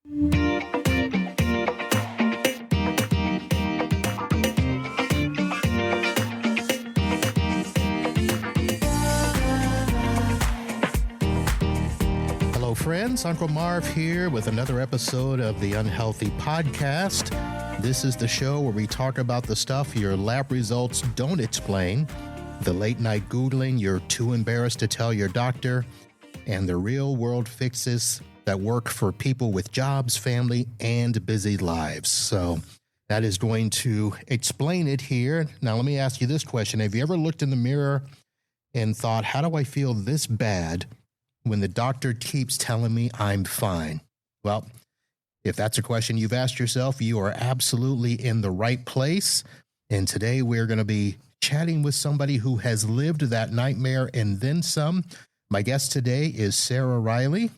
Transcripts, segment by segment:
Hello, friends. Uncle Marv here with another episode of the Unhealthy Podcast. This is the show where we talk about the stuff your lab results don't explain, the late-night Googling you're too embarrassed to tell your doctor, and the real-world fixes that work for people with jobs, family, and busy lives. So that is going to explain it here. Now, let me ask you this question. Have you ever looked in the mirror and thought, how do I feel this bad when the doctor keeps telling me I'm fine? Well, if that's a question you've asked yourself, you are absolutely in the right place. And today we're going to be chatting with somebody who has lived that nightmare and then some. My guest today is Sarah Reilly.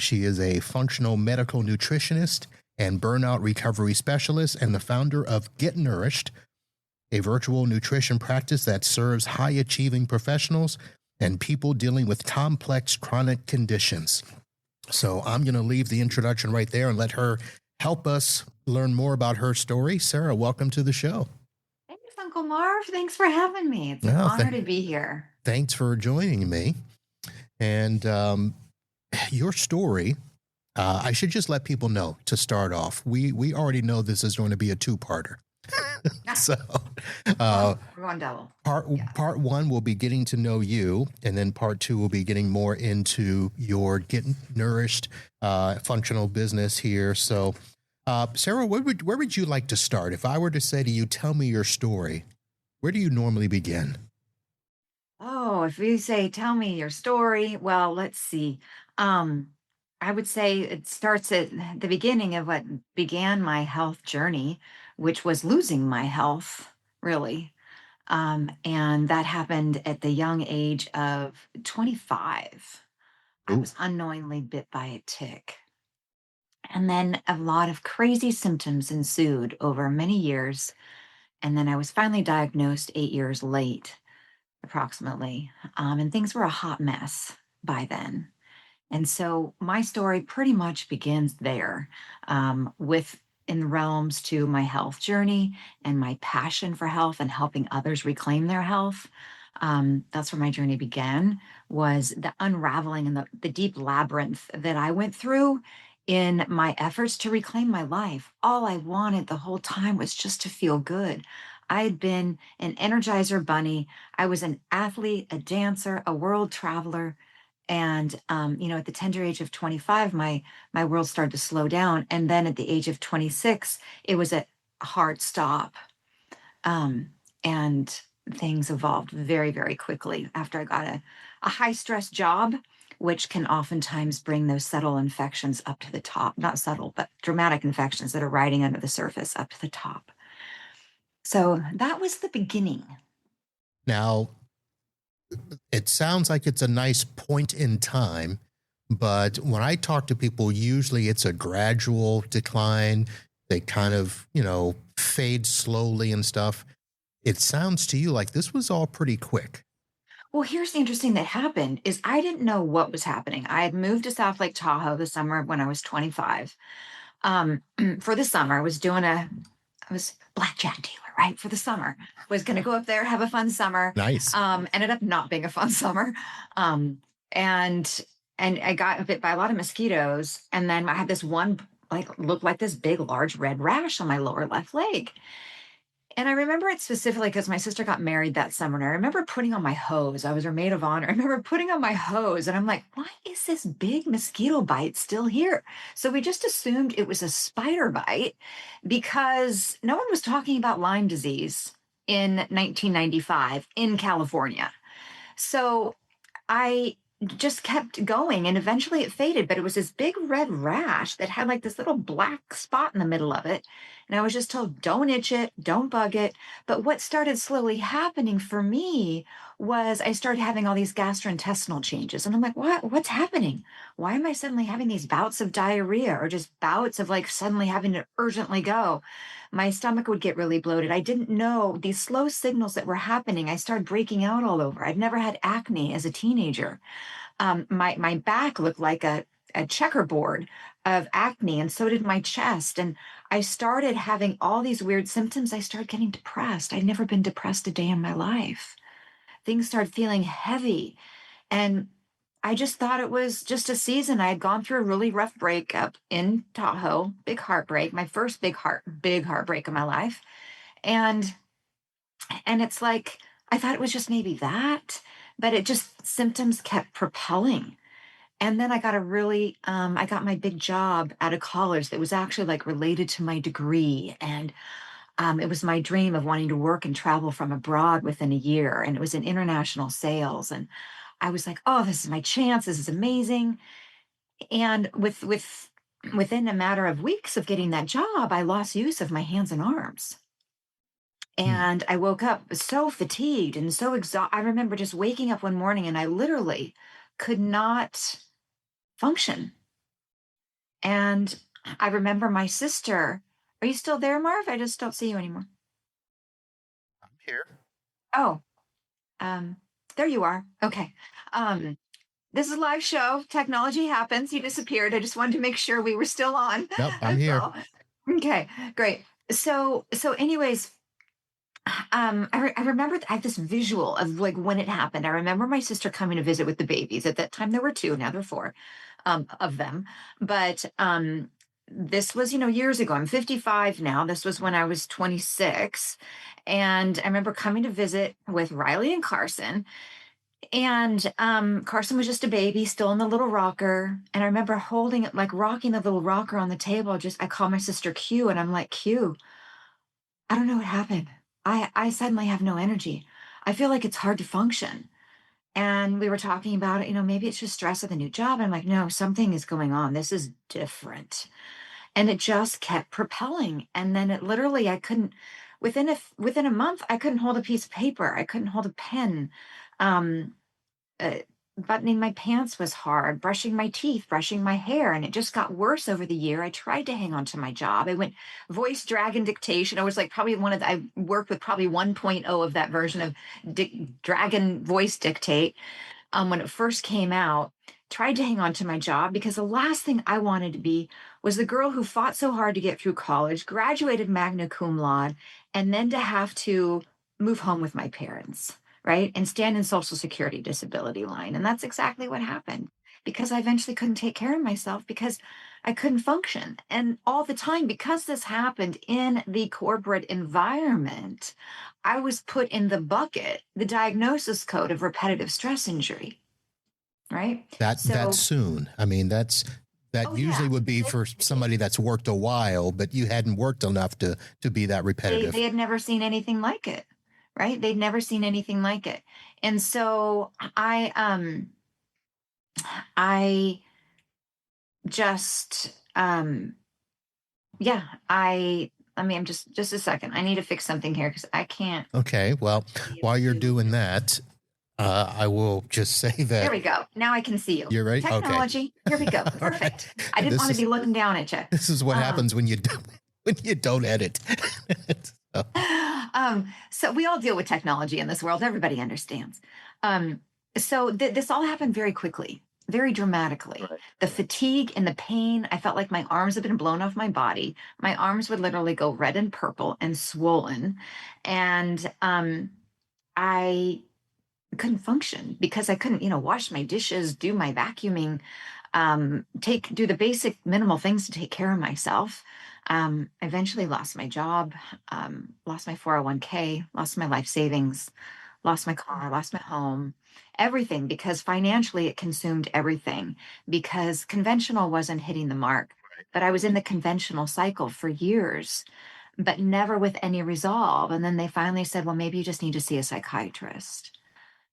She is a functional medical nutritionist and burnout recovery specialist and the founder of Get Nourished, a virtual nutrition practice that serves high-achieving professionals and people dealing with complex chronic conditions. So I'm going to leave the introduction right there and let her help us learn more about her story. Sarah, welcome to the show. Thanks, Uncle Marv. Thanks for having me. It's an honor to be here. Thanks for joining me. And your story, I should just let people know to start off. We already know this is going to be a two-parter. So we're going double. Part one will be getting to know you, and then part two will be getting more into your Get Nourished functional business here. So, Sarah, where would you like to start? If I were to say to you, tell me your story, where do you normally begin? Oh, if you say, tell me your story, well, let's see. I would say it starts at the beginning of what began my health journey, which was losing my health, really. And that happened at the young age of 25. I was unknowingly bit by a tick. And then a lot of crazy symptoms ensued over many years. And then I was finally diagnosed 8 years late, approximately. And things were a hot mess by then. And so my story pretty much begins there, with in the realms to my health journey and my passion for health and helping others reclaim their health. That's where my journey began, was the unraveling and the deep labyrinth that I went through in my efforts to reclaim my life. All I wanted the whole time was just to feel good. I had been an Energizer bunny. I was an athlete, a dancer, a world traveler. And, at the tender age of 25, my world started to slow down. And then at the age of 26, it was a hard stop. And things evolved very, very quickly after I got a high stress job, which can oftentimes bring those subtle infections up to the top. Not subtle, but dramatic infections that are riding under the surface up to the top. So that was the beginning. Now, it sounds like it's a nice point in time, but when I talk to people, usually it's a gradual decline. They kind of, fade slowly and stuff. It sounds to you like this was all pretty quick. Well, here's the interesting that happened is I didn't know what was happening. I had moved to South Lake Tahoe the summer when I was 25. For the summer, I was blackjack dealer, right? For the summer, was going to go up there, have a fun summer. Nice. Ended up not being a fun summer. And I got bit by a lot of mosquitoes. And then I had this one, looked like this big, large red rash on my lower left leg. And I remember it specifically because my sister got married that summer. And I remember putting on my hose. I was her maid of honor. I remember putting on my hose and I'm like, why is this big mosquito bite still here? So we just assumed it was a spider bite because no one was talking about Lyme disease in 1995 in California. So I just kept going and eventually it faded, but it was this big red rash that had this little black spot in the middle of it. And I was just told, don't itch it, don't bug it. But what started slowly happening for me was I started having all these gastrointestinal changes. And I'm like, what's happening? Why am I suddenly having these bouts of diarrhea or just bouts of suddenly having to urgently go? My stomach would get really bloated. I didn't know these slow signals that were happening. I started breaking out all over. I'd never had acne as a teenager. My back looked like a a checkerboard of acne, and so did my chest. And I started having all these weird symptoms. I started getting depressed. I'd never been depressed a day in my life. Things started feeling heavy. And I just thought it was just a season. I had gone through a really rough breakup in Tahoe, big heartbreak, my first big heartbreak of my life. And it's like I thought it was just maybe that, but it just symptoms kept propelling. And then I got my big job out of college that was actually like related to my degree. And it was my dream of wanting to work and travel from abroad within a year. And it was in international sales. And I was like, oh, this is my chance. This is amazing. And within a matter of weeks of getting that job, I lost use of my hands and arms. Hmm. And I woke up so fatigued and so exhausted. I remember just waking up one morning and I literally could not function. And I remember my sister. Are you still there, Marv? I just don't see you anymore. I'm here. Oh, um, there you are. Okay. Um, this is a live show. Technology happens. You disappeared. I just wanted to make sure we were still on. Nope, I'm That's here. all. Okay, great. So anyways, I remember I have this visual of like when it happened. I remember my sister coming to visit with the babies. At that time, there were two. Now there are four, of them. But this was, years ago. I'm 55 now. This was when I was 26, and I remember coming to visit with Riley and Carson. And Carson was just a baby, still in the little rocker. And I remember holding it, like rocking the little rocker on the table. I call my sister Q, and I'm like, Q, I don't know what happened. I suddenly have no energy. I feel like it's hard to function. And we were talking about it, maybe it's just stress of the new job. And I'm like, no, something is going on. This is different. And it just kept propelling. And then it literally, I couldn't, within a month, I couldn't hold a piece of paper. I couldn't hold a pen. Um, uh, Buttoning my pants was hard, brushing my teeth, brushing my hair, and it just got worse over the year. I tried to hang on to my job. I went voice dragon dictation. I was like probably I worked with probably 1.0 of that version of dragon voice dictate when it first came out. Tried to hang on to my job because the last thing I wanted to be was the girl who fought so hard to get through college, graduated magna cum laude, and then to have to move home with my parents, right? And stand in Social Security disability line. And that's exactly what happened because I eventually couldn't take care of myself because I couldn't function. And all the time, because this happened in the corporate environment, I was put in the bucket, the diagnosis code of repetitive stress injury, right? That So, soon. I mean, that oh usually yeah, would be for somebody that's worked a while, but you hadn't worked enough to be that they repetitive. had never seen anything like it, right? They'd never seen anything like it. And so I just yeah, I mean, I'm just a second. I need to fix something here because I can't Okay, well, see while you're you. doing that, I will just say There that we go. Now I can see you. you're ready. Okay, Technology. Here we go. all right. Perfect. I And didn't want to be looking down at you. this is what Um, happens when you don't when you don't edit. So, so we all deal with technology in this world. Everybody understands. Um, so this all happened very quickly, very dramatically. right. The fatigue and the pain, I felt like my arms had been blown off my body. My arms would literally go red and purple and swollen. And I couldn't function because I couldn't, wash my dishes, do my vacuuming, do the basic minimal things to take care of myself. I eventually lost my job, lost my 401k, lost my life savings, lost my car, lost my home, everything because financially it consumed everything because conventional wasn't hitting the mark. But I was in the conventional cycle for years, but never with any resolve. And then they finally said, well, maybe you just need to see a psychiatrist.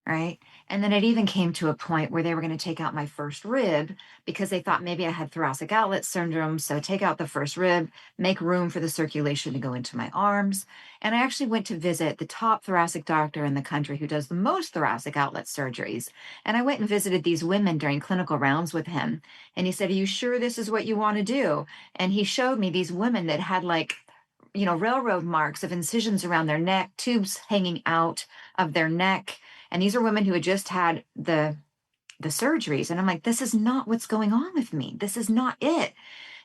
Right. And then it even came to a point where they were going to take out my first rib because they thought maybe I had thoracic outlet syndrome. So take out the first rib, make room for the circulation to go into my arms. And I actually went to visit the top thoracic doctor in the country who does the most thoracic outlet surgeries. And I went and visited these women during clinical rounds with him. And he said, are you sure this is what you want to do? And he showed me these women that had like, railroad marks of incisions around their neck, tubes hanging out of their neck. And these are women who had just had the the surgeries. And I'm like, this is not what's going on with me. This is not it.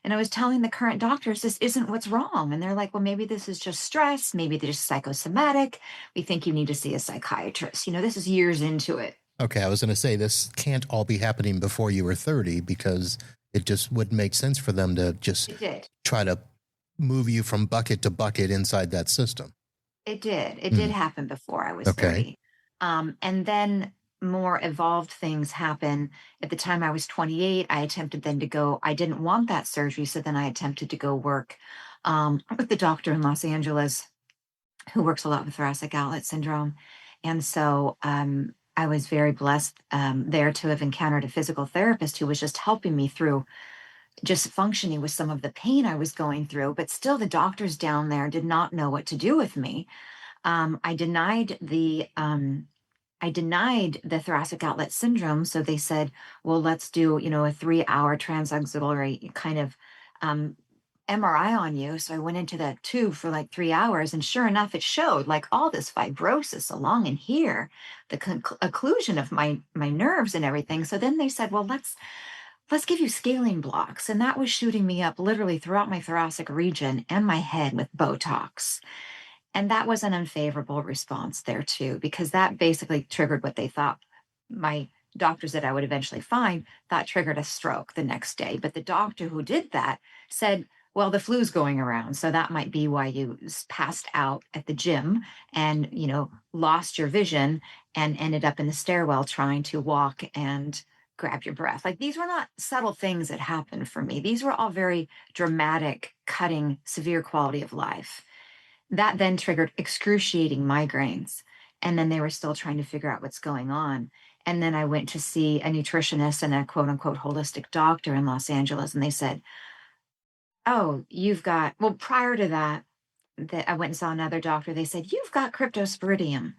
And I was telling the current doctors, this isn't what's wrong. And they're like, well, maybe this is just stress. Maybe they're just psychosomatic. We think you need to see a psychiatrist. This is years into it. Okay, I was going to say this can't all be happening before you were 30 because it just wouldn't make sense for them to just try to move you from bucket to bucket inside that system. It did. It did happen before I was 30. And then more evolved things happen. At the time I was 28, I attempted then to go, I didn't want that surgery. So then I attempted to go work with the doctor in Los Angeles who works a lot with thoracic outlet syndrome. And so I was very blessed there to have encountered a physical therapist who was just helping me through just functioning with some of the pain I was going through. But still, the doctors down there did not know what to do with me. I denied the thoracic outlet syndrome. So they said, well, let's do, a 3-hour transaxillary kind of MRI on you. So I went into that tube for like 3 hours. And sure enough, it showed like all this fibrosis along in here, the occlusion of my nerves and everything. So then they said, well, let's give you scaling blocks. And that was shooting me up literally throughout my thoracic region and my head with Botox. And that was an unfavorable response there too, because that basically triggered what they thought my doctors that I would eventually find thought triggered a stroke the next day. But the doctor who did that said, well, the flu's going around. So that might be why you passed out at the gym and, lost your vision and ended up in the stairwell trying to walk and grab your breath. Like these were not subtle things that happened for me. These were all very dramatic, cutting, severe quality of life. That then triggered excruciating migraines. And then they were still trying to figure out what's going on. And then I went to see a nutritionist and a quote unquote holistic doctor in Los Angeles. And they said, oh, prior to that I went and saw another doctor. They said, you've got cryptosporidium.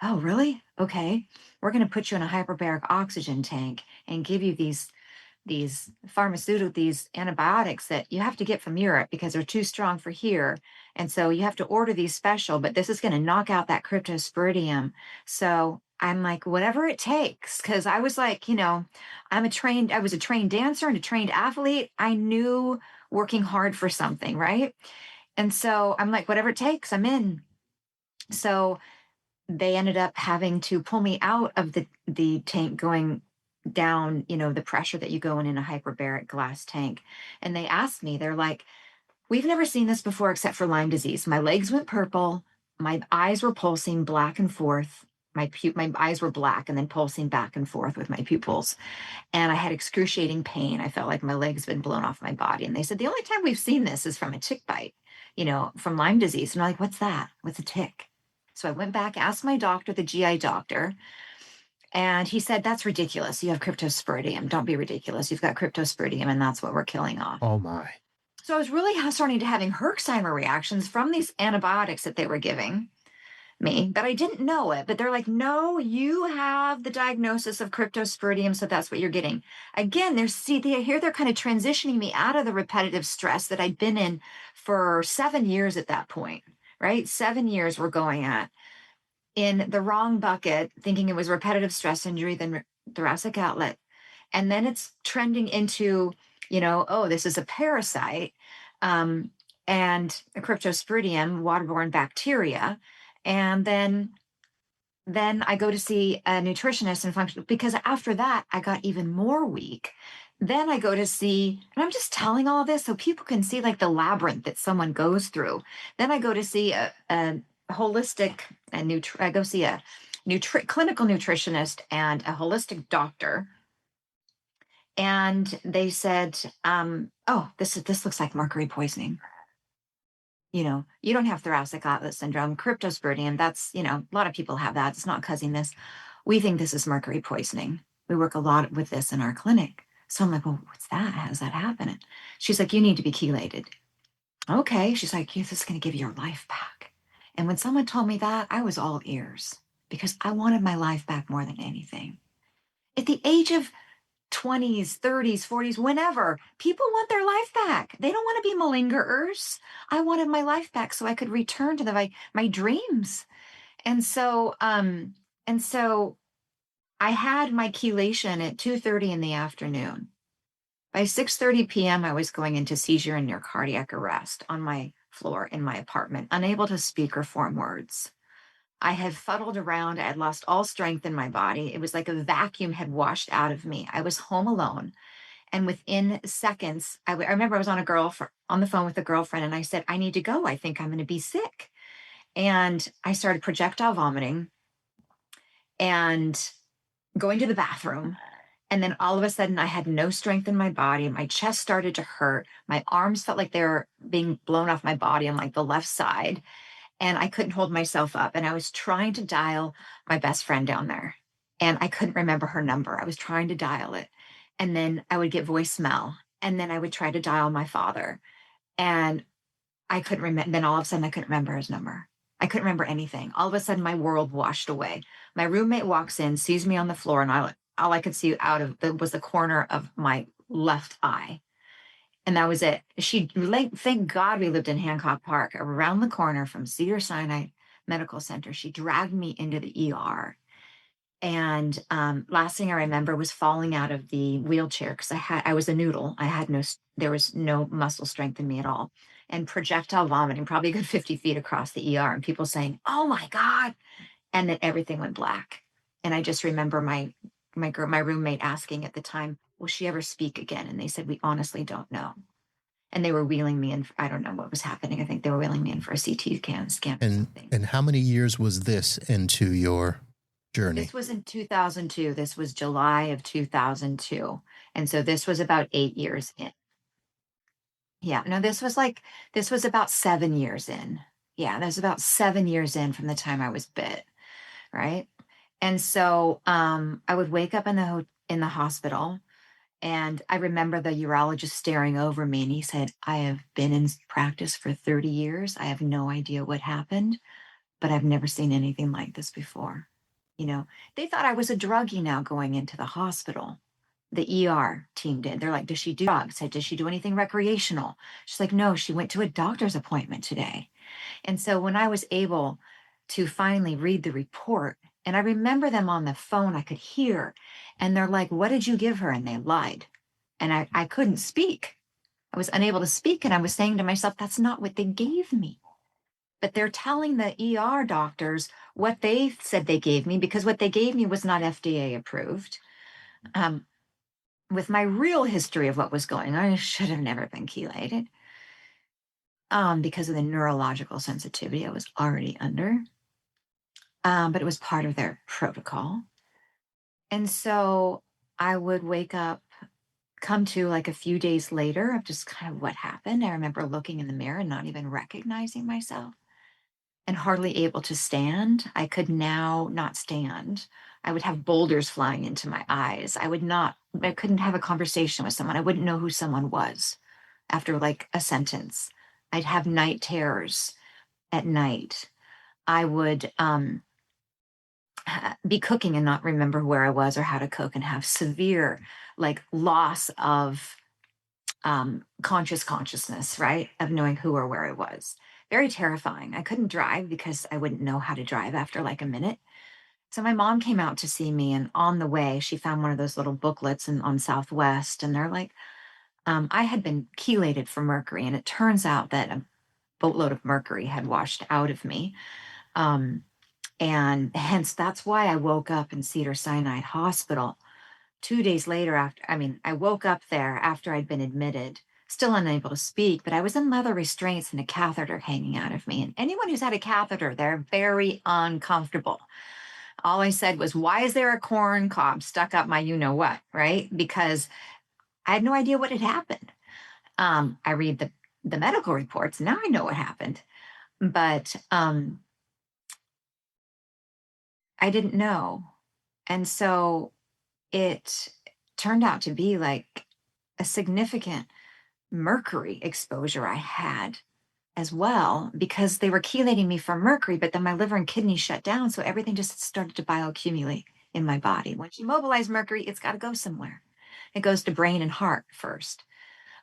Oh, really? Okay. We're going to put you in a hyperbaric oxygen tank and give you these antibiotics that you have to get from Europe because they're too strong for here. And so you have to order these special, but this is going to knock out that cryptosporidium. So I'm like, whatever it takes. Cause I was like, I was a trained dancer and a trained athlete. I knew working hard for something. Right. And so I'm like, whatever it takes, I'm in. So they ended up having to pull me out of the tank going down, the pressure that you go in a hyperbaric glass tank. And they asked me, they're like, we've never seen this before except for Lyme disease. My legs went purple. My eyes were pulsing back and forth. My eyes were black and then pulsing back and forth with my pupils. And I had excruciating pain. I felt like my legs had been blown off my body. And they said, the only time we've seen this is from a tick bite, from Lyme disease. And I'm like, what's that? What's a tick? So I went back, asked my doctor, the GI doctor, and he said, that's ridiculous. You have cryptosporidium. Don't be ridiculous. You've got cryptosporidium, and that's what we're killing off. Oh, my. So I was really starting to having Herxheimer reactions from these antibiotics that they were giving me, but I didn't know it. But they're like, no, you have the diagnosis of cryptosporidium, so that's what you're getting. Again, they're kind of transitioning me out of the repetitive stress that I'd been in for 7 years at that point, right? 7 years we're going at. In the wrong bucket, thinking it was repetitive stress injury, then thoracic outlet. And then it's trending into, oh, this is a parasite and a cryptosporidium, waterborne bacteria. And then I go to see a nutritionist and function because after that, I got even more weak. Then I go to see, and I'm just telling all this so people can see like the labyrinth that someone goes through. Then I go to see a holistic and I go see a clinical nutritionist and a holistic doctor. And they said, oh, this looks like mercury poisoning. You don't have thoracic outlet syndrome, cryptosporidium. That's, a lot of people have that. It's not causing this. We think this is mercury poisoning. We work a lot with this in our clinic. So I'm like, well, what's that? How does that happen? She's like, you need to be chelated. Okay. She's like, this is going to give you your life back. And when someone told me that, I was all ears because I wanted my life back more than anything. At the age of 20s, 30s, 40s, whenever, people want their life back. They don't want to be malingerers. I wanted my life back so I could return to my dreams. And so I had my chelation at 2:30 in the afternoon. By 6:30 p.m., I was going into seizure and near cardiac arrest on my floor in my apartment, unable to speak or form words. I had fuddled around. I had lost all strength in my body. It was like a vacuum had washed out of me. I was home alone. And within seconds, I remember I was on the phone with a girlfriend, and I said, I need to go. I think I'm going to be sick. And I started projectile vomiting and going to the bathroom. And then all of a sudden, I had no strength in my body. My chest started to hurt. My arms felt like they were being blown off my body on like the left side. And I couldn't hold myself up. And I was trying to dial my best friend down there. And I couldn't remember her number. I was trying to dial it. And then I would get voicemail. And then I would try to dial my father. And I couldn't remember. Then all of a sudden, I couldn't remember his number. I couldn't remember anything. All of a sudden, my world washed away. My roommate walks in, sees me on the floor, and all I could see was the corner of my left eye. And that was it. Thank God we lived in Hancock Park, around the corner from Cedars-Sinai Medical Center. She dragged me into the ER. And last thing I remember was falling out of the wheelchair because I was a noodle. There was no muscle strength in me at all. And projectile vomiting, probably a good 50 feet across the ER, and people saying, "Oh my God." And then everything went black. And I just remember my roommate asking at the time, "Will she ever speak again?" And they said, "We honestly don't know." And they were wheeling me in. I don't know what was happening. I think they were wheeling me in for a CT scan or something. And how many years was this into your journey? This was in 2002. This was July of 2002. And so this was about 8 years in. Yeah, no, this was about 7 years in. Yeah, that was about 7 years in from the time I was bit, right? And so I would wake up in the hospital, and I remember the urologist staring over me, and he said, "I have been in practice for 30 years. I have no idea what happened, but I've never seen anything like this before." They thought I was a druggie now going into the hospital. The ER team did. They're like, "Does she do drugs?" I said, "Does she do anything recreational?" She's like, "No, she went to a doctor's appointment today." And so when I was able to finally read the report, and I remember them on the phone, I could hear, and they're like, "What did you give her?" And they lied. And I couldn't speak. I was unable to speak. And I was saying to myself, that's not what they gave me. But they're telling the ER doctors what they said they gave me, because what they gave me was not FDA approved. With my real history of what was going on, I should have never been chelated because of the neurological sensitivity I was already under. But it was part of their protocol. And so I would wake up, come to like a few days later of just kind of what happened. I remember looking in the mirror and not even recognizing myself and hardly able to stand. I could now not stand. I would have boulders flying into my eyes. I couldn't have a conversation with someone. I wouldn't know who someone was after like a sentence. I'd have night terrors at night. I would be cooking and not remember where I was or how to cook, and have severe like loss of consciousness, right? Of knowing who or where I was. Very terrifying. I couldn't drive because I wouldn't know how to drive after like a minute. So my mom came out to see me, and on the way, she found one of those little booklets on Southwest, and they're like, I had been chelated for mercury, and it turns out that a boatload of mercury had washed out of me. And hence, that's why I woke up in Cedars-Sinai Hospital 2 days later. I woke up there after I'd been admitted, still unable to speak, but I was in leather restraints and a catheter hanging out of me. And anyone who's had a catheter, they're very uncomfortable. All I said was, "Why is there a corn cob stuck up my you-know-what," right? Because I had no idea what had happened. I read the medical reports. Now I know what happened. But I didn't know. And so it turned out to be like a significant mercury exposure I had as well, because they were chelating me for mercury, but then my liver and kidneys shut down. So everything just started to bioaccumulate in my body. Once you mobilize mercury, it's got to go somewhere. It goes to brain and heart first.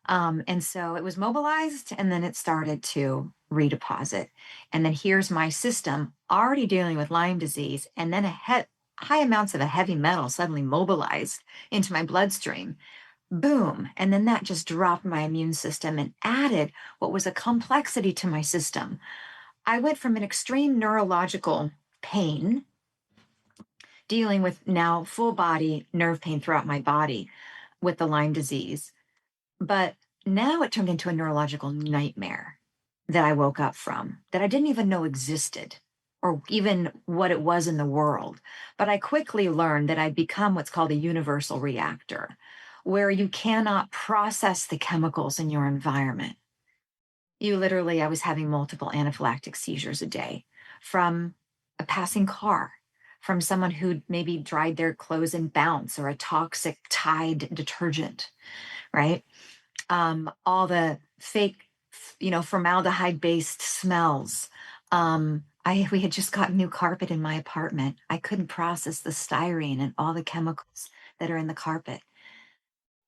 And so it was mobilized, and then it started to redeposit. And then here's my system already dealing with Lyme disease. And then high amounts of a heavy metal suddenly mobilized into my bloodstream. Boom. And then that just dropped my immune system and added what was a complexity to my system. I went from an extreme neurological pain, dealing with now full body nerve pain throughout my body with the Lyme disease. But now it turned into a neurological nightmare that I woke up from that I didn't even know existed or even what it was in the world. But I quickly learned that I'd become what's called a universal reactor, where you cannot process the chemicals in your environment. You literally, I was having multiple anaphylactic seizures a day from a passing car, from someone who'd maybe dried their clothes in Bounce or a toxic Tide detergent, right? All the fake, formaldehyde based smells. We had just got new carpet in my apartment. I couldn't process the styrene and all the chemicals that are in the carpet.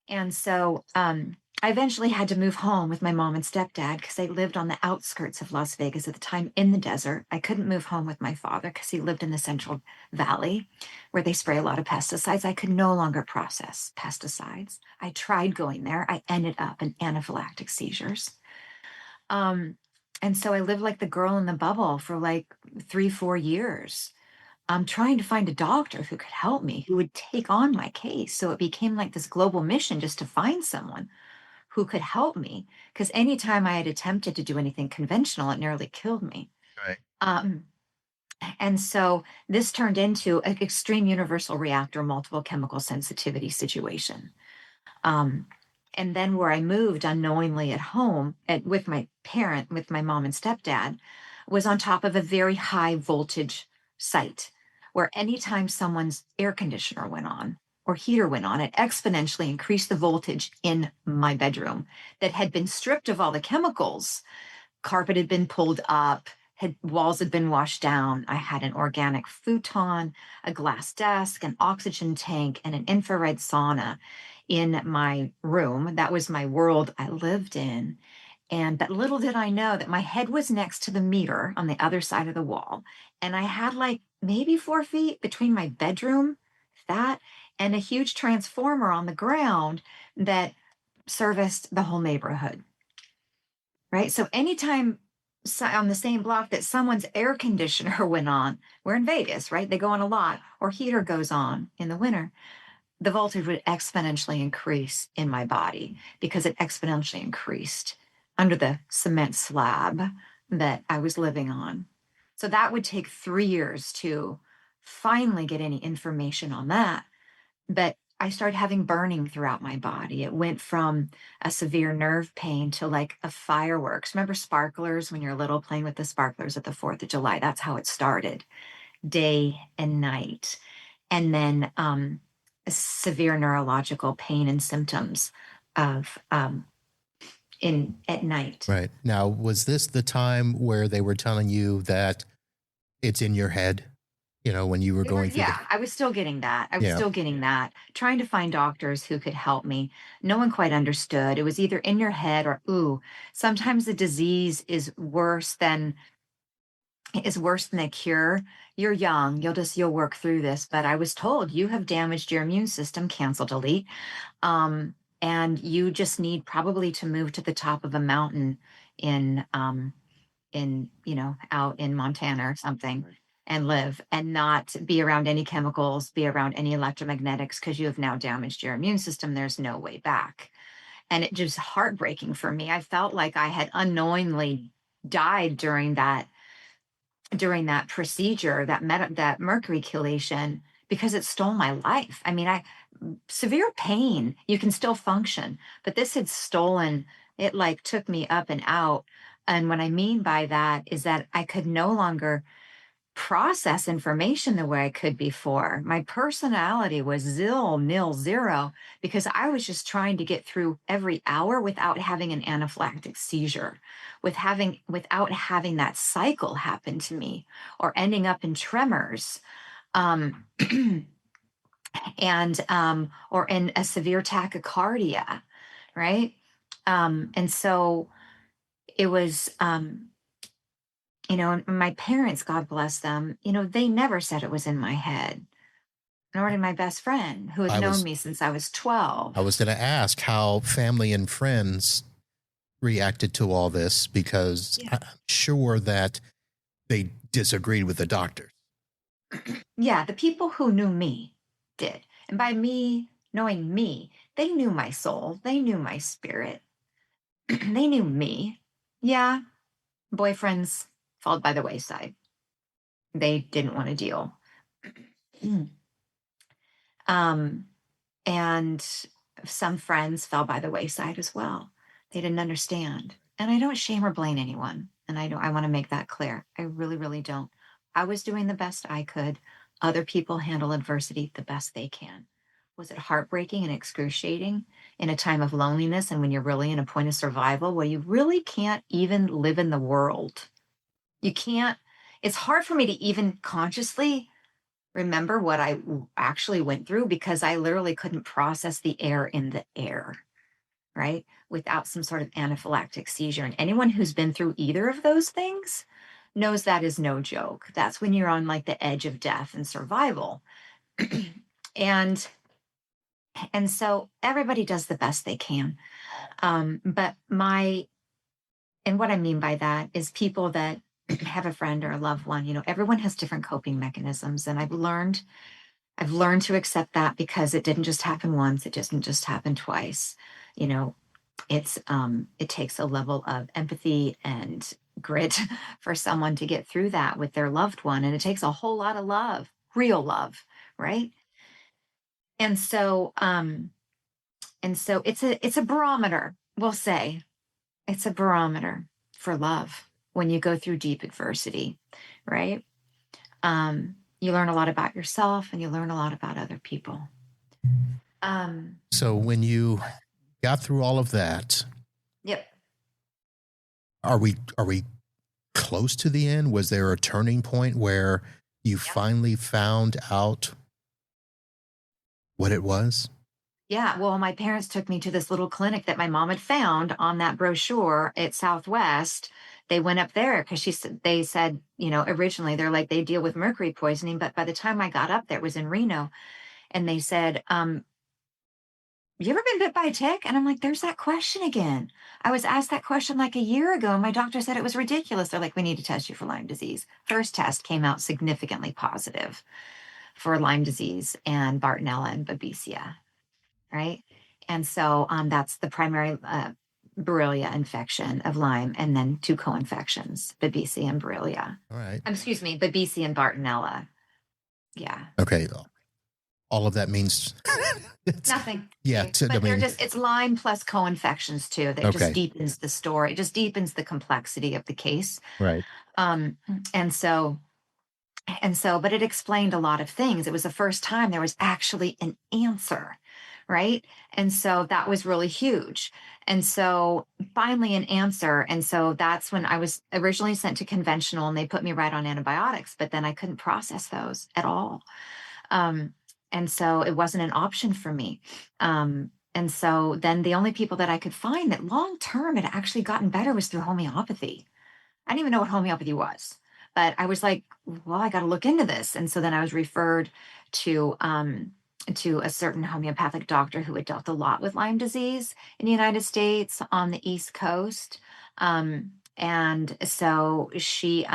And so I eventually had to move home with my mom and stepdad because they lived on the outskirts of Las Vegas at the time in the desert. I couldn't move home with my father because he lived in the Central Valley where they spray a lot of pesticides. I could no longer process pesticides. I tried going there. I ended up in anaphylactic seizures. And so I lived like the girl in the bubble for like 3, 4 years. I'm trying to find a doctor who could help me, who would take on my case. So it became like this global mission just to find someone who could help me. Because anytime I had attempted to do anything conventional, it nearly killed me. Right. Um, and so this turned into an extreme universal reactor, multiple chemical sensitivity situation. Um, and then where I moved unknowingly at home with with my mom and stepdad, was on top of a very high voltage site where anytime someone's air conditioner went on or heater went on, it exponentially increased the voltage in my bedroom that had been stripped of all the chemicals. Carpet had been pulled up, walls had been washed down. I had an organic futon, a glass desk, an oxygen tank, and an infrared sauna in my room. That was my world I lived in. But little did I know that my head was next to the meter on the other side of the wall. And I had like maybe 4 feet between my bedroom, that, and a huge transformer on the ground that serviced the whole neighborhood. Right. So anytime on the same block that someone's air conditioner went on, we're in Vegas, right? They go on a lot, or heater goes on in the winter, the voltage would exponentially increase in my body because it exponentially increased under the cement slab that I was living on. So that would take 3 years to finally get any information on that. But I started having burning throughout my body. It went from a severe nerve pain to like a fireworks. Remember sparklers when you're little playing with the sparklers at the 4th of July? That's how it started, day and night. And then severe neurological pain and symptoms of in at night. Right. Now, was this the time where they were telling you that it's in your head? When you were going through Yeah, I was still getting that. I was yeah. still getting that, trying to find doctors who could help me. No one quite understood. It was either in your head or, ooh, sometimes the disease is worse than a cure. You're young, you'll work through this. But I was told you have damaged your immune system, cancel, delete. And you just need probably to move to the top of a mountain in out in Montana or something and live and not be around any chemicals, be around any electromagnetics because you have now damaged your immune system. There's no way back. And it just heartbreaking for me. I felt like I had unknowingly died during that procedure, that mercury chelation, because it stole my life. I mean, severe pain, you can still function, but this had stolen it, like took me up and out. And what I mean by that is that I could no longer process information the way I could before. My personality was nil, zero, because I was just trying to get through every hour without having an anaphylactic seizure, without having that cycle happen to me or ending up in tremors. Um, and or in a severe tachycardia, right? And so it was my parents, God bless them, they never said it was in my head. nor did my best friend who had I known was me since I was 12. I was going to ask how family and friends reacted to all this, because Yeah. I'm sure that they disagreed with the doctors. Yeah, the people who knew me did. And by me knowing me, they knew my soul, they knew my spirit, they knew me. Yeah, boyfriends fell by the wayside. They didn't want to deal. um, and some friends fell by the wayside as well. They didn't understand. And I don't shame or blame anyone. And I want to make that clear. I really, really don't. I was doing the best I could. Other people handle adversity the best they can. Was it heartbreaking and excruciating in a time of loneliness and when you're really in a point of survival where you really can't even live in the world? You can't, it's hard for me to even consciously remember what actually went through because I literally couldn't process the air in the air, right? Without some sort of anaphylactic seizure. And anyone who's been through either of those things knows that is no joke. That's when you're on like the edge of death and survival. and and so everybody does the best they can. But my and what I mean by that is people that have a friend or a loved one, everyone has different coping mechanisms. And I've learned to accept that because it didn't just happen once, it doesn't just happen twice. You know, it takes a level of empathy and grit for someone to get through that with their loved one. And it takes a whole lot of love, real love, right? And so it's a barometer, we'll say. It's a barometer for love when you go through deep adversity, right? You learn a lot about yourself and you learn a lot about other people. So when you got through all of that, Yep. are we close to the end? Was there a turning point where you Yeah. finally found out what it was? Yeah. Well, my parents took me to this little clinic that my mom had found on that brochure at Southwest. They went up there because they said, originally they're like, they deal with mercury poisoning. But by the time I got up there, it was in Reno. And they said, you ever been bit by a tick? And I'm like, there's that question again. I was asked that question like a year ago, and my doctor said it was ridiculous. They're like, we need to test you for Lyme disease. First test came out significantly positive for Lyme disease and Bartonella and Babesia, right? And so that's the primary Borrelia infection of Lyme, and then two co-infections, Babesia and Borrelia. All right. Excuse me, Babesia and Bartonella. Yeah. Okay. All of that means Nothing. yeah. Okay. But it's Lyme plus co-infections too. That just Okay. deepens the story. It just deepens the complexity of the case. Right. Um, and so, but it explained a lot of things. It was the first time there was actually an answer, right? And so that was really huge. And so finally an answer. And so that's when I was originally sent to conventional and they put me right on antibiotics, but then I couldn't process those at all. Um, and so it wasn't an option for me. And so then the only people that I could find that long term had actually gotten better was through homeopathy. I didn't even know what homeopathy was, but I was like, well, I got to look into this. And so then I was referred to a certain homeopathic doctor who had dealt a lot with Lyme disease in the United States on the East Coast. And so she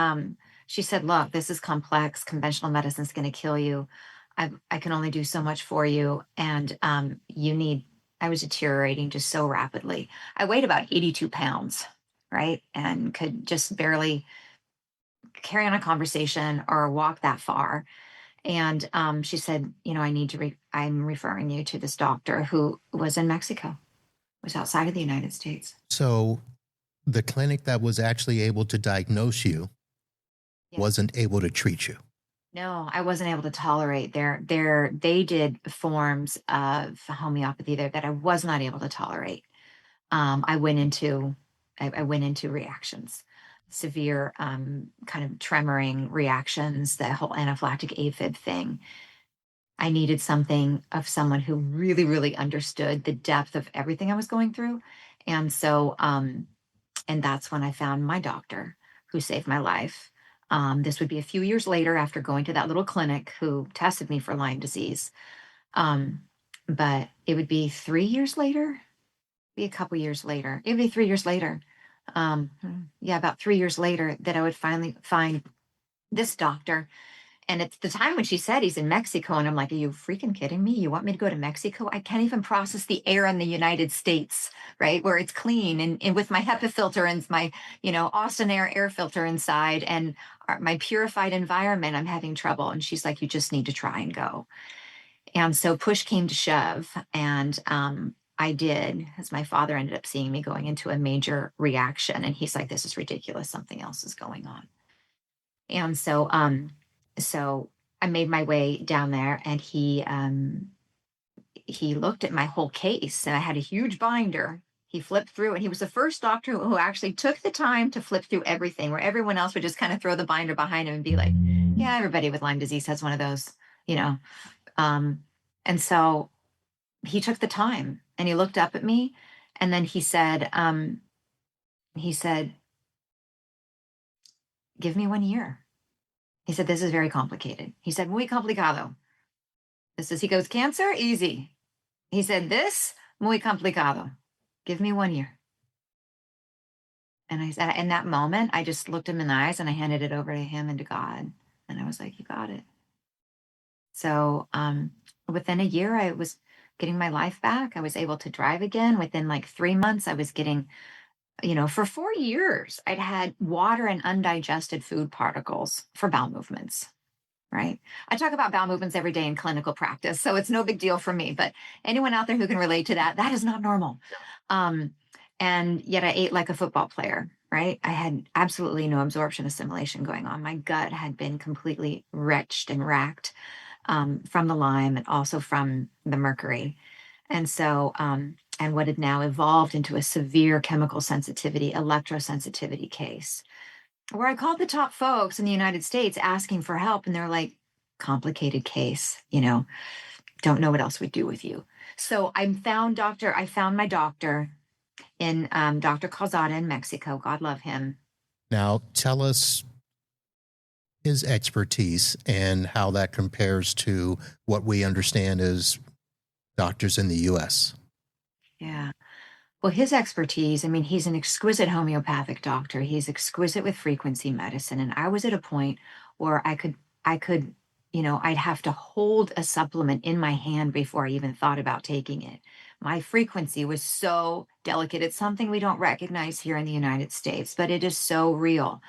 said, look, this is complex. Conventional medicine is going to kill you. I can only do so much for you. And I was deteriorating just so rapidly. I weighed about 82 pounds, right? And could just barely carry on a conversation or walk that far. And she said, I'm referring you to this doctor who was in Mexico, was outside of the United States. So the clinic that was actually able to diagnose you wasn't able to treat you. No, I wasn't able to tolerate they did forms of homeopathy there that I was not able to tolerate. I went into reactions, severe kind of tremoring reactions, the whole anaphylactic aphid thing. I needed something of someone who really, really understood the depth of everything I was going through. And so, and that's when I found my doctor who saved my life. This would be a few years later after going to that little clinic who tested me for Lyme disease. Um, but it would be 3 years later, be a couple years later. It would be 3 years later. Yeah, about 3 years later that I would finally find this doctor. And it's the time when she said he's in Mexico. And I'm like, are you freaking kidding me? You want me to go to Mexico? I can't even process the air in the United States, right? Where it's clean and with my HEPA filter and my, Austin air filter inside and my purified environment, I'm having trouble. And she's like, you just need to try and go. And so push came to shove. And I did, as my father ended up seeing me going into a major reaction. And he's like, this is ridiculous. Something else is going on. And so I made my way down there, and he looked at my whole case, and I had a huge binder. He flipped through, and he was the first doctor who actually took the time to flip through everything, where everyone else would just kind of throw the binder behind him and be like, "Yeah, everybody with Lyme disease has one of those, you know." Um, and so he took the time, and he looked up at me, and then he said, "Give me 1 year." He said, "This is very complicated." He said, "Muy complicado." He goes, "Cancer, easy." He said, "This, muy complicado. Give me 1 year." And I said, in that moment, I just looked him in the eyes and I handed it over to him and to God. And I was like, you got it. So within a year, I was getting my life back. I was able to drive again. Within like 3 months, I was getting, for 4 years, I'd had water and undigested food particles for bowel movements. Right. I talk about bowel movements every day in clinical practice, so it's no big deal for me. But anyone out there who can relate to that, that is not normal. Um, and yet I ate like a football player, right? I had absolutely no absorption assimilation going on. My gut had been completely wretched and racked from the Lyme and also from the mercury. And so, and what had now evolved into a severe chemical sensitivity, electrosensitivity case where I called the top folks in the United States asking for help, and they're like, complicated case, don't know what else we'd do with you. So I found my doctor in Dr. Calzada in Mexico. God love him. Now, tell us his expertise and how that compares to what we understand as doctors in the U.S. Yeah. Well, his expertise, I mean, he's an exquisite homeopathic doctor. He's exquisite with frequency medicine. And I was at a point where I could, I'd have to hold a supplement in my hand before I even thought about taking it. My frequency was so delicate. It's something we don't recognize here in the United States, but it is so real.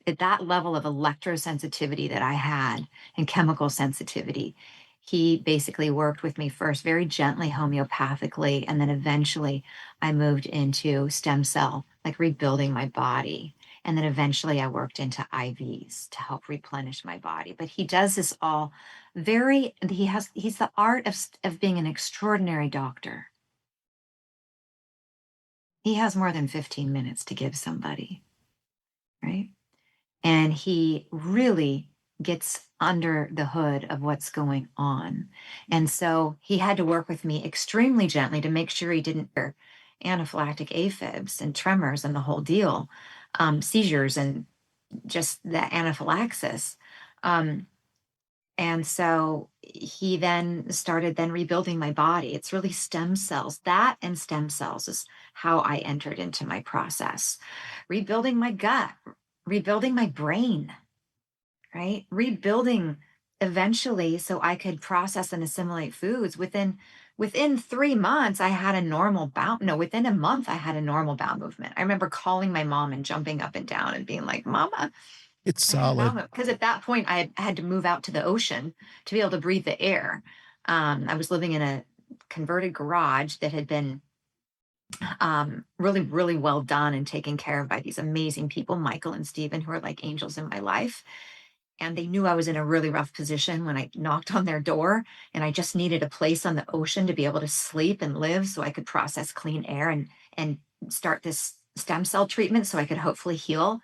At that level of electrosensitivity that I had and chemical sensitivity, he basically worked with me first very gently homeopathically, and then eventually I moved into stem cell, like rebuilding my body. And then eventually I worked into IVs to help replenish my body. But he does this all he's the art of being an extraordinary doctor. He has more than 15 minutes to give somebody, right? And he really gets under the hood of what's going on. And so he had to work with me extremely gently to make sure he didn't anaphylactic AFibs and tremors and the whole deal, seizures and just the anaphylaxis. And so he then started rebuilding my body. It's really stem cells. That and stem cells is how I entered into my process. Rebuilding my gut, rebuilding my brain, right? Rebuilding eventually so I could process and assimilate foods. Within 3 months, I had a normal bowel. No, within a month, I had a normal bowel movement. I remember calling my mom and jumping up and down and being like, "Mama, It's I had a bowel solid. movement." Because at that point, I had to move out to the ocean to be able to breathe the air. I was living in a converted garage that had been really, really well done and taken care of by these amazing people, Michael and Stephen, who are like angels in my life. And they knew I was in a really rough position when I knocked on their door, and I just needed a place on the ocean to be able to sleep and live so I could process clean air and start this stem cell treatment so I could hopefully heal.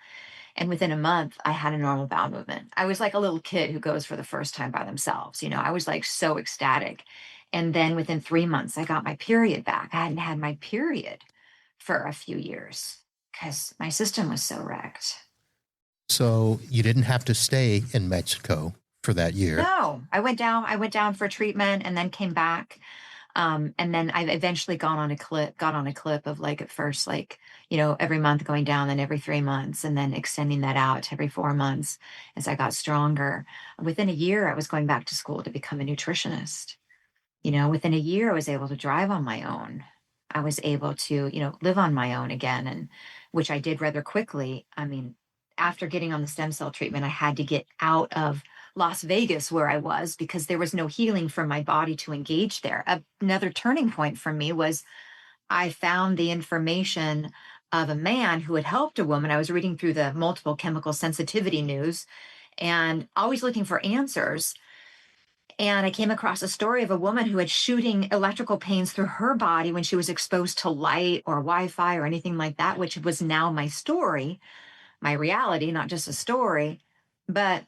And within a month, I had a normal bowel movement. I was like a little kid who goes for the first time by themselves. I was like so ecstatic. And then within 3 months, I got my period back. I hadn't had my period for a few years because my system was so wrecked. So you didn't have to stay in Mexico for that year. No, I went down for treatment and then came back. And then I've eventually got on a clip of like at first, like, every month going down, then every 3 months, and then extending that out to every 4 months as I got stronger. Within a year, I was going back to school to become a nutritionist. Within a year, I was able to drive on my own. I was able to, live on my own again, and which I did rather quickly. I mean, after getting on the stem cell treatment, I had to get out of Las Vegas where I was because there was no healing for my body to engage there. Another turning point for me was I found the information of a man who had helped a woman. I was reading through the multiple chemical sensitivity news and always looking for answers, and I came across a story of a woman who had shooting electrical pains through her body when she was exposed to light or Wi-Fi or anything like that, which was now my story, my reality, not just a story. But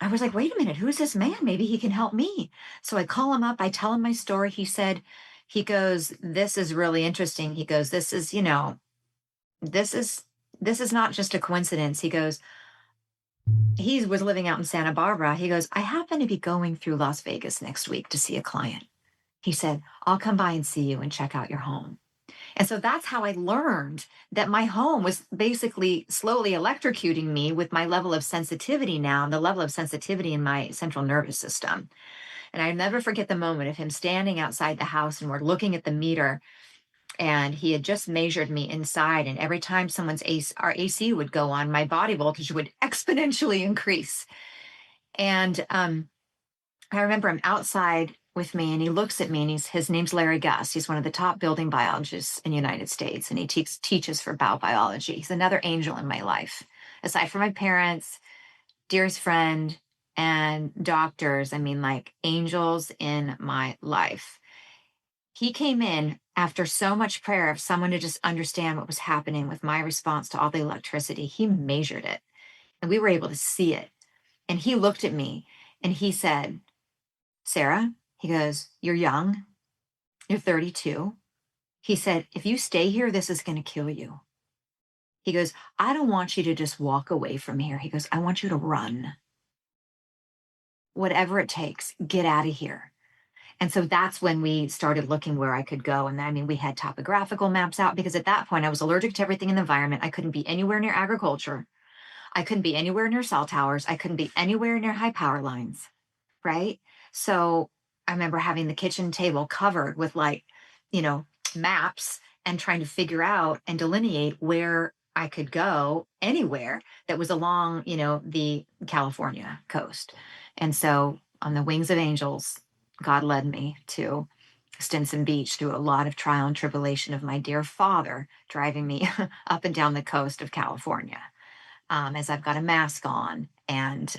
I was like, wait a minute, who's this man? Maybe he can help me. So I call him up, I tell him my story. He goes, this is really interesting. He goes, this is this is not just a coincidence. He goes, he was living out in Santa Barbara. He goes, I happen to be going through Las Vegas next week to see a client. He said, I'll come by and see you and check out your home. And so that's how I learned that my home was basically slowly electrocuting me with my level of sensitivity now, and the level of sensitivity in my central nervous system. And I never forget the moment of him standing outside the house and we're looking at the meter, and he had just measured me inside. And every time our AC would go on, my body voltage would exponentially increase. And I remember him outside with me, and he looks at me, and his name's Larry Gus. He's one of the top building biologists in the United States, and he teaches for biobiology. He's another angel in my life. Aside from my parents, dearest friend, and doctors, I mean, like angels in my life. He came in after so much prayer of someone to just understand what was happening with my response to all the electricity. He measured it, and we were able to see it. And he looked at me and he said, Sarah, he goes, you're young, you're 32. He said, if you stay here, this is going to kill you. He goes, I don't want you to just walk away from here. He goes, I want you to run. Whatever it takes, get out of here. And so that's when we started looking where I could go. And I mean, we had topographical maps out because at that point I was allergic to everything in the environment. I couldn't be anywhere near agriculture. I couldn't be anywhere near cell towers. I couldn't be anywhere near high power lines. Right. So I remember having the kitchen table covered with you know, maps and trying to figure out and delineate where I could go anywhere that was along, the California coast. And so on the wings of angels, God led me to Stinson Beach through a lot of trial and tribulation of my dear father driving me up and down the coast of California, as I've got a mask on and,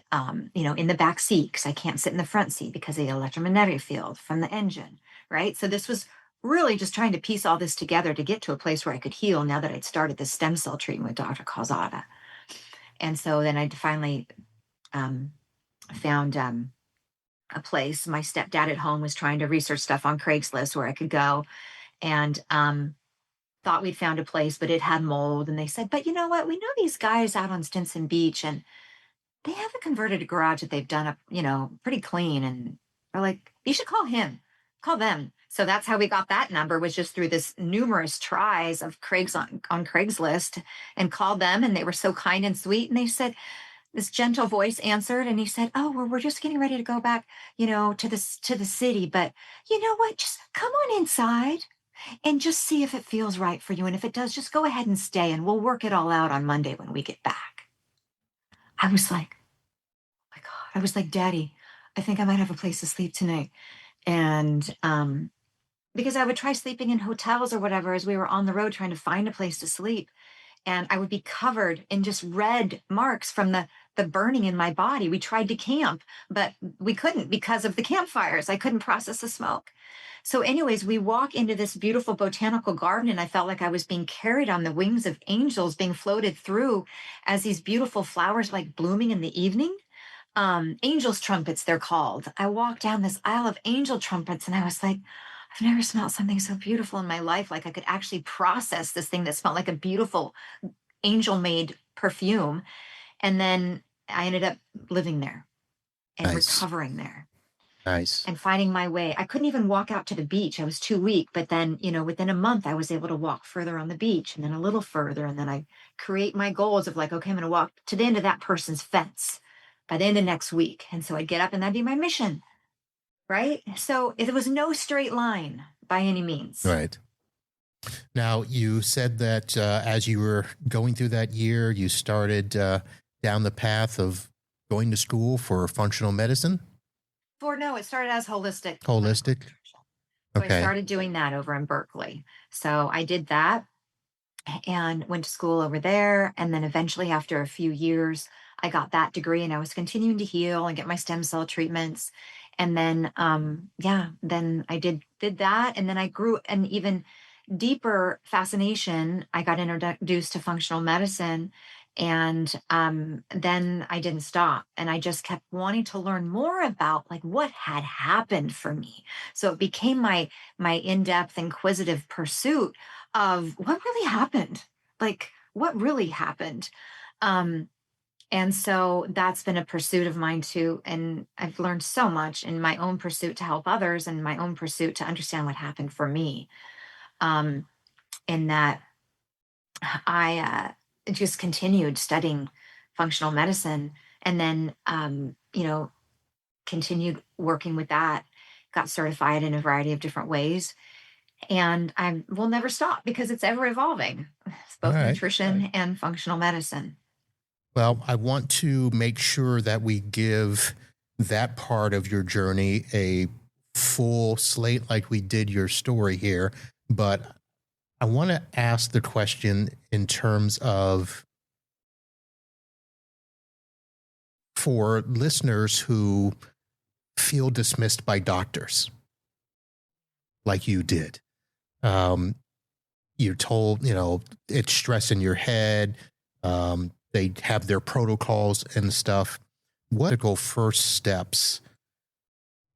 in the back seat because I can't sit in the front seat because of the electromagnetic field from the engine, right? So this was really just trying to piece all this together to get to a place where I could heal now that I'd started the stem cell treatment with Dr. Calzada. And so then I finally found a place. My stepdad at home was trying to research stuff on Craigslist where I could go, and thought we'd found a place, but it had mold. And they said, but you know what? We know these guys out on Stinson Beach, and they have a converted garage that they've done up, pretty clean. And we're like, you should call him, call them. So that's how we got that number, was just through this numerous tries of on Craigslist, and called them. And they were so kind and sweet. And they said, this gentle voice answered, and he said, oh, well, we're just getting ready to go back, to the city. But you know what? Just come on inside and just see if it feels right for you. And if it does, just go ahead and stay, and we'll work it all out on Monday when we get back. I was like, oh my God. I was like, Daddy, I think I might have a place to sleep tonight. And because I would try sleeping in hotels or whatever as we were on the road trying to find a place to sleep. And I would be covered in just red marks from the burning in my body. We tried to camp, but we couldn't because of the campfires. I couldn't process the smoke. So anyways, we walk into this beautiful botanical garden, and I felt like I was being carried on the wings of angels, being floated through as these beautiful flowers like blooming in the evening. Angels trumpets, they're called. I walked down this aisle of angel trumpets, and I was like, I've never smelled something so beautiful in my life. Like I could actually process this thing that smelled like a beautiful angel made perfume. And then I ended up living there and Nice. recovering there Nice. and finding my way. I couldn't even walk out to the beach. I was too weak. But then, within a month, I was able to walk further on the beach and then a little further. And then I create my goals of like, okay, I'm going to walk to the end of that person's fence by the end of next week. And so I'd get up and that'd be my mission. Right. So it was no straight line by any means. Right. Now, you said that as you were going through that year, you started down the path of going to school for functional medicine. No, it started as holistic clinical Holistic. nutrition. So I Okay. started doing that over in Berkeley. So I did that and went to school over there. And then eventually, after a few years, I got that degree and I was continuing to heal and get my stem cell treatments. And then, then I did that. And then I grew an even deeper fascination. I got introduced to functional medicine. And then I didn't stop. And I just kept wanting to learn more about like what had happened for me. So it became my in-depth, inquisitive pursuit of what really happened. Like what really happened. Um, and so that's been a pursuit of mine too. And I've learned so much in my own pursuit to help others and my own pursuit to understand what happened for me. Um, in that I just continued studying functional medicine and then, continued working with that, got certified in a variety of different ways. And I will never stop because it's ever evolving. It's All both right. nutrition and functional medicine. Well, I want to make sure that we give that part of your journey a full slate like we did your story here. But I want to ask the question in terms of for listeners who feel dismissed by doctors like you did. You're told, it's stress in your head. They have their protocols and stuff. What are the first steps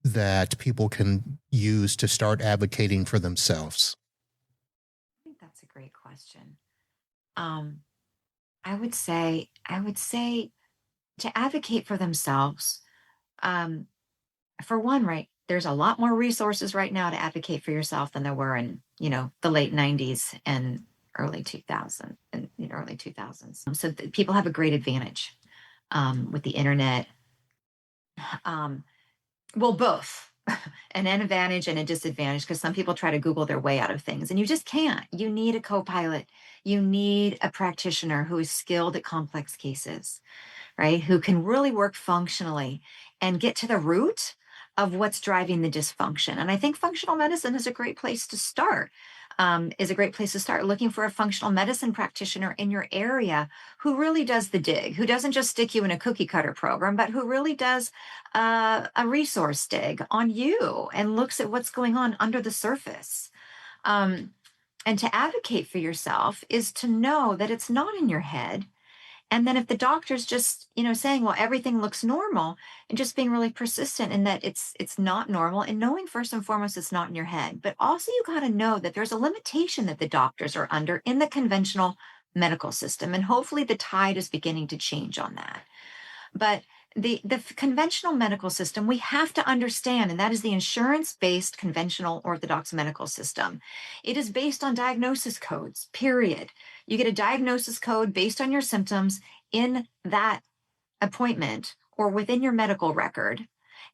that people can use to start advocating for themselves? I think that's a great question. Um, I would say to advocate for themselves. Um, for one, right, there's a lot more resources right now to advocate for yourself than there were in, the late 90s and early 2000 and early 2000s. So people have a great advantage with the internet. Um, well, both an advantage and a disadvantage because some people try to Google their way out of things and you just can't. You need a co-pilot. You need a practitioner who is skilled at complex cases, right? Who can really work functionally and get to the root of what's driving the dysfunction. And I think functional medicine is a great place to start. Looking for a functional medicine practitioner in your area who really does the dig, who doesn't just stick you in a cookie cutter program, but who really does a resource dig on you and looks at what's going on under the surface. Um, and to advocate for yourself is to know that it's not in your head, and then if the doctor's just, saying, well, everything looks normal, and just being really persistent in that it's not normal and knowing first and foremost it's not in your head. But also you got to know that there's a limitation that the doctors are under in the conventional medical system. And hopefully the tide is beginning to change on that. But the conventional medical system, we have to understand, and that is the insurance based conventional orthodox medical system. It is based on diagnosis codes, period. You get a diagnosis code based on your symptoms in that appointment or within your medical record.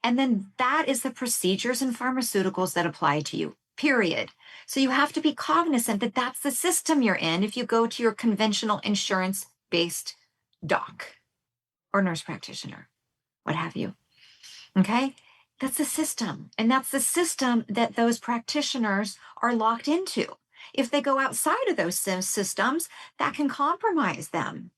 And then that is the procedures and pharmaceuticals that apply to you, period. So you have to be cognizant that that's the system you're in if you go to your conventional insurance based doc or nurse practitioner, what have you. Okay. That's the system. And that's the system that those practitioners are locked into. If they go outside of those systems, that can compromise them,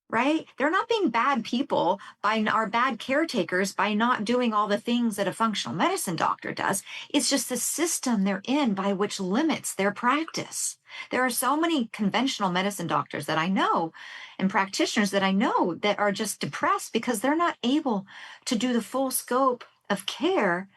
right? They're not being bad people are bad caretakers by not doing all the things that a functional medicine doctor does. It's just the system they're in by which limits their practice. There are so many conventional medicine doctors that I know and practitioners that I know that are just depressed because they're not able to do the full scope of care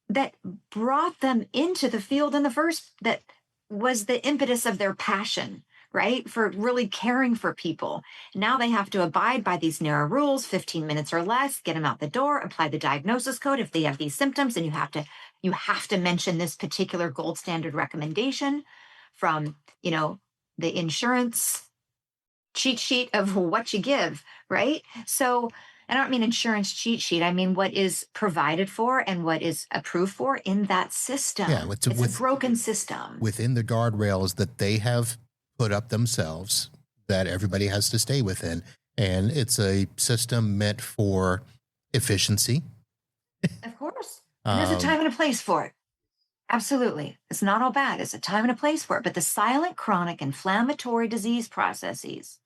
that brought them into the field in the first, that was the impetus of their passion, right? For really caring for people. Now they have to abide by these narrow rules, 15 minutes or less, get them out the door, apply the diagnosis code if they have these symptoms, and you have to mention this particular gold standard recommendation from, the insurance cheat sheet of what you give, right? So I don't mean insurance cheat sheet. I mean what is provided for and what is approved for in that Yeah, system. It's a broken system. within the guardrails that they have put up themselves that everybody has to stay within. And it's a system meant for efficiency. Of course. And there's a time and a place for it. Absolutely. It's not all bad. It's a time and a place for it. But the silent chronic inflammatory disease processes,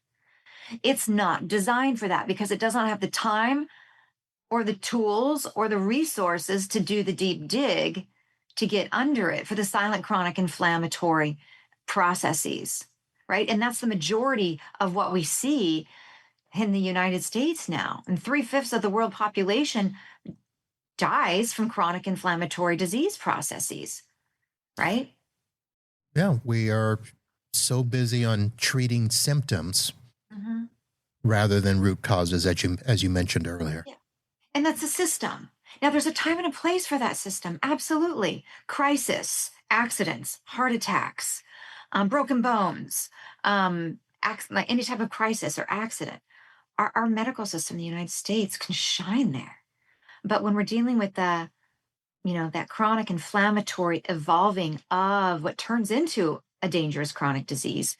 it's not designed for that because it does not have the time or the tools or the resources to do the deep dig to get under it for the silent chronic inflammatory processes, right? And that's the majority of what we see in the United States now. And 3/5 of the world population dies from chronic inflammatory disease processes, right? Yeah, we are so busy on treating symptoms Mm-hmm. rather than root causes, as you mentioned earlier. Yeah. And that's a system. Now, there's a time and a place for that system. Absolutely. Crisis, accidents, heart attacks, broken bones, like any type of crisis or accident. Our medical system in the United States can shine there. But when we're dealing with that chronic inflammatory evolving of what turns into a dangerous chronic disease,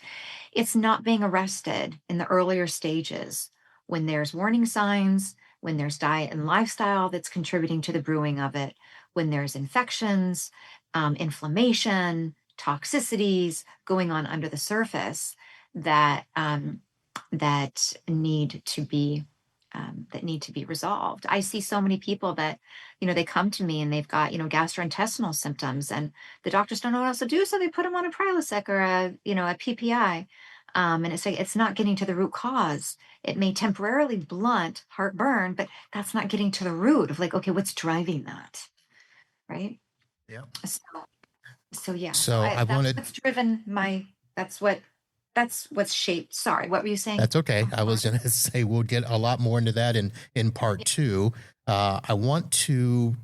it's not being arrested in the earlier stages when there's warning signs, when there's diet and lifestyle that's contributing to the brewing of it, when there's infections, inflammation, toxicities going on under the surface that that need to be resolved. I see so many people that, they come to me and they've got, gastrointestinal symptoms and the doctors don't know what else to do. So they put them on a Prilosec or a PPI. And it's like, it's not getting to the root cause. It may temporarily blunt heartburn, but that's not getting to the root of like, okay, what's driving that? Right. Yeah. So yeah. So I that's wanted. what's driven that's what's shaped. Sorry, what were you saying? That's okay. I was going to say we'll get a lot more into that in part two. I want to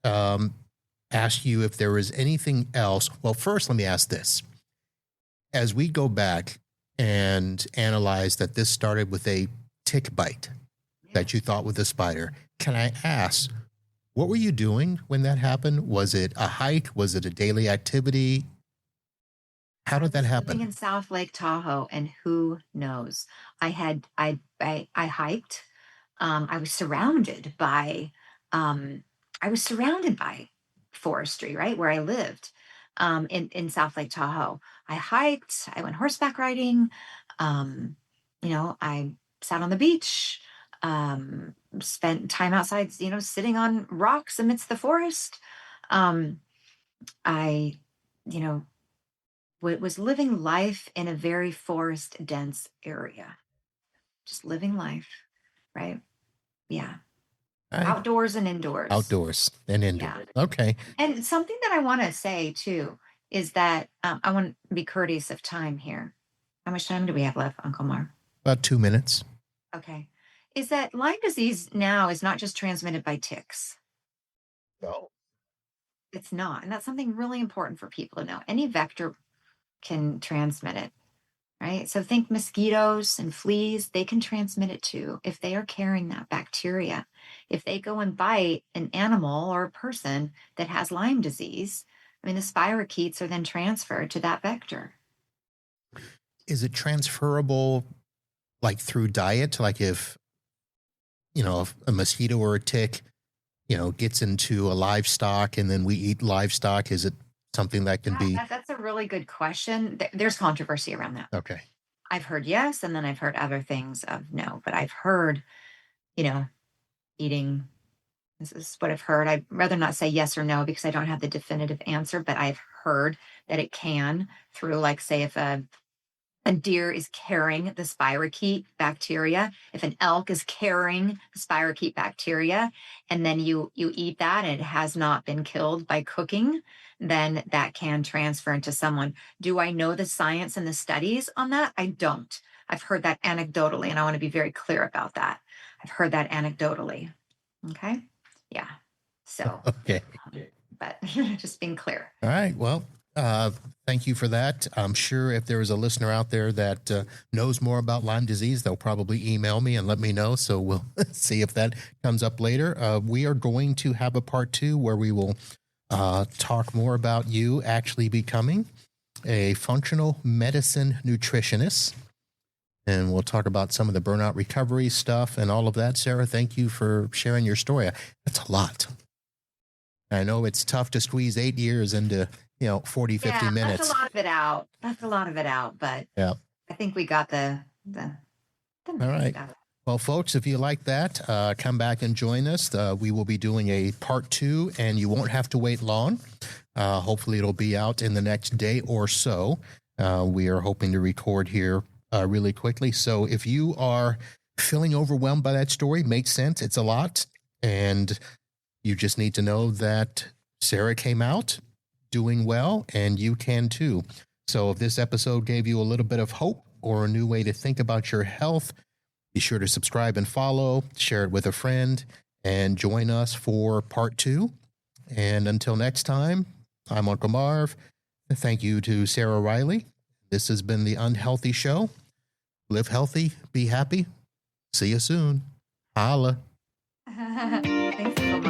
ask you if there is anything else. Well, first, let me ask this. As we go back and analyze that this started with a tick bite that you thought was a spider, can I ask, what were you doing when that happened? Was it a hike? Was it a daily activity? How did that happen? Living in South Lake Tahoe, and who knows? I hiked. I was surrounded by forestry, right where I lived, in South Lake Tahoe. I hiked. I went horseback riding. I sat on the beach. Spent time outside. Sitting on rocks amidst the forest. I, you know, was living life in a very forest dense area, just living life, right? Yeah. Outdoors and indoors. Outdoors and indoors. Yeah. Okay. And something that I want to say too is that I want to be courteous of time here. How much time do we have left, Uncle Marv? About 2 minutes. Okay. Is that Lyme disease now is not just transmitted by ticks. No. It's not. And that's something really important for people to know. Any vector can transmit it, right? So think mosquitoes and fleas, they can transmit it too if they are carrying that bacteria. If they go and bite an animal or a person that has Lyme disease, the spirochetes are then transferred to that vector. Is it transferable like through diet? Like if a mosquito or a tick, gets into a livestock and then we eat livestock, is it something that can be? That's a really good question. There's controversy around that. Okay. I've heard yes, and then I've heard other things of no, but I've heard, eating, this is what I've heard. I'd rather not say yes or no because I don't have the definitive answer, but I've heard that it can through, like, say, if a a deer is carrying the spirochete bacteria, if an elk is carrying the spirochete bacteria, and then you eat that and it has not been killed by cooking, then that can transfer into someone. Do I know the science and the studies on that? I don't. I've heard that anecdotally, and I want to be very clear about that. I've heard that anecdotally. Okay. Yeah. So, Okay. but just being clear. All right. Well, thank you for that. I'm sure if there is a listener out there that knows more about Lyme disease, they'll probably email me and let me know. So we'll see if that comes up later. We are going to have a part 2 where we will talk more about you actually becoming a functional medicine nutritionist. And we'll talk about some of the burnout recovery stuff and all of that. Sarah, thank you for sharing your story. That's a lot. I know it's tough to squeeze 8 years into, 40, 50 minutes. That's a lot of it out. But yeah, I think we got the all right. Well, folks, if you like that, come back and join us. We will be doing a part 2, and you won't have to wait long. Hopefully it'll be out in the next day or so. We are hoping to record here really quickly. So if you are feeling overwhelmed by that story, makes sense. It's a lot. And you just need to know that Sarah came out doing well, and you can too. So if this episode gave you a little bit of hope or a new way to think about your health, be sure to subscribe and follow, share it with a friend, and join us for part 2. And until next time, I'm Uncle Marv. Thank you to Sarah Reilly. This has been The Unhealthy Show. Live healthy, be happy. See you soon. Holla. Thanks so much.